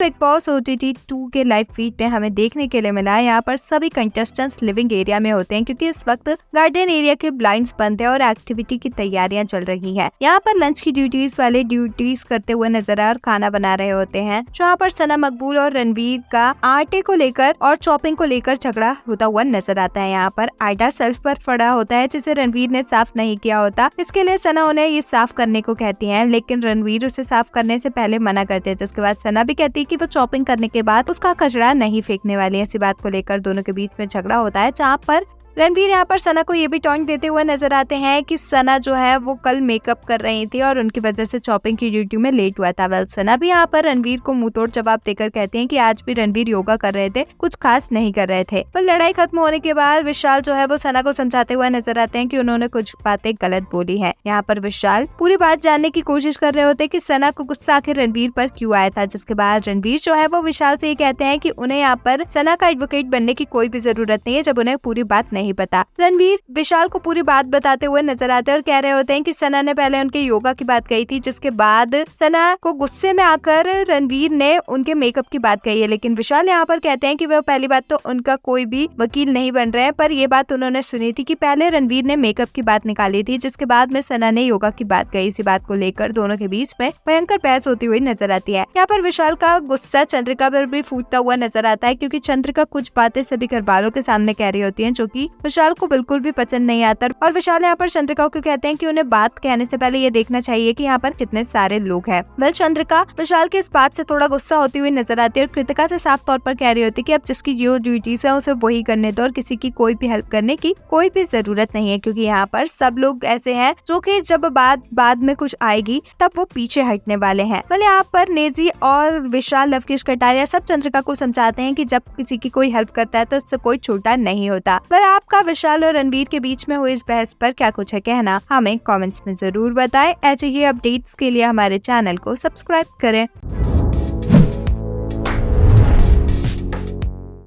Big boss OTT 2 के live feed में हमें देखने के लिए मिला है यहाँ पर सभी कंटेस्टेंट्स लिविंग एरिया में होते हैं क्योंकि इस वक्त गार्डन एरिया के ब्लाइंड्स बंद है और एक्टिविटी की तैयारियां चल रही हैं। यहाँ पर लंच की ड्यूटीज वाले ड्यूटीज करते हुए नजर आ और खाना बना रहे होते हैं। जहाँ पर सना मकबूल और रणवीर का आटे को लेकर और चॉपिंग को लेकर झगड़ा होता हुआ नजर आता है। यहाँ पर आटा सेल्फ पर पड़ा होता है जिसे रणवीर ने साफ नहीं किया होता। इसके लिए सना उन्हें ये साफ करने को कहती है, लेकिन रणवीर उसे साफ करने से पहले मना करते हैं। जिसके बाद सना भी कहती है कि वो चॉपिंग करने के बाद उसका कचरा नहीं फेंकने वाली है। इसी बात को लेकर दोनों के बीच में झगड़ा होता है, जहाँ पर रणवीर यहाँ पर सना को ये भी टॉन्ट देते हुए नजर आते हैं कि सना जो है वो कल मेकअप कर रही थी और उनकी वजह से चॉपिंग की ड्यूटी में लेट हुआ था। वेल सना भी यहाँ पर रणवीर को मुंह तोड़ जवाब देकर कहते हैं कि आज भी रणवीर योगा कर रहे थे, कुछ खास नहीं कर रहे थे। पर लड़ाई खत्म होने के बाद विशाल जो है वो सना को समझाते हुए नजर आते हैं कि उन्होंने कुछ बातें गलत बोली है। यहाँ पर विशाल पूरी बात जानने की कोशिश कर रहे होते कि सना को गुस्सा आखिर रणवीर पर क्यों आया था। जिसके बाद रणवीर जो है वो विशाल से ये कहते हैं कि उन्हें यहाँ पर सना का एडवोकेट बनने की कोई भी जरूरत नहीं है जब उन्हें पूरी बात नहीं पता। रणवीर विशाल को पूरी बात बताते हुए नजर आते हैं और कह रहे होते हैं कि सना ने पहले उनके योगा की बात कही थी, जिसके बाद सना को गुस्से में आकर रणवीर ने उनके मेकअप की बात कही है। लेकिन विशाल यहाँ पर कहते हैं कि वह पहली बात तो उनका कोई भी वकील नहीं बन रहे हैं, पर ये बात उन्होंने सुनी थी कि पहले रणवीर ने मेकअप की बात निकाली थी, जिसके बाद में सना ने योगा की बात कही। इसी बात को लेकर दोनों के बीच में भयंकर बहस होती हुई नजर आती है। यहाँ पर विशाल का गुस्सा चंद्रिका पर भी फूटता हुआ नजर आता है क्योंकि चंद्रिका कुछ बातें सभी घर वालों के सामने कह रही होती है जो की विशाल को बिल्कुल भी पसंद नहीं आता। और विशाल यहाँ पर चंद्रिका को कहते हैं कि उन्हें बात कहने से पहले ये देखना चाहिए कि यहाँ पर कितने सारे लोग हैं। वेल चंद्रिका विशाल के इस बात से थोड़ा गुस्सा होती हुई नजर आती है और कृतिका से साफ तौर पर कह रही होती है कि अब जिसकी जो ड्यूटीज है उसे वही करने दो और किसी की कोई भी हेल्प करने की कोई भी जरूरत नहीं है, क्योंकि यहाँ पर सब लोग ऐसे हैं जो कि जब बाद में कुछ आएगी तब वो पीछे हटने वाले हैं। वेल यहाँ पर नेजी और विशाल, लवकुश कटारिया सब चंद्रिका को समझाते हैं कि जब किसी की कोई हेल्प करता है तो उससे कोई छोटा नहीं होता। पर आपका विशाल और रणवीर के बीच में हुई इस बहस पर क्या कुछ है कहना, हमें कमेंट्स में जरूर बताएं। ऐसे ही अपडेट्स के लिए हमारे चैनल को सब्सक्राइब करें।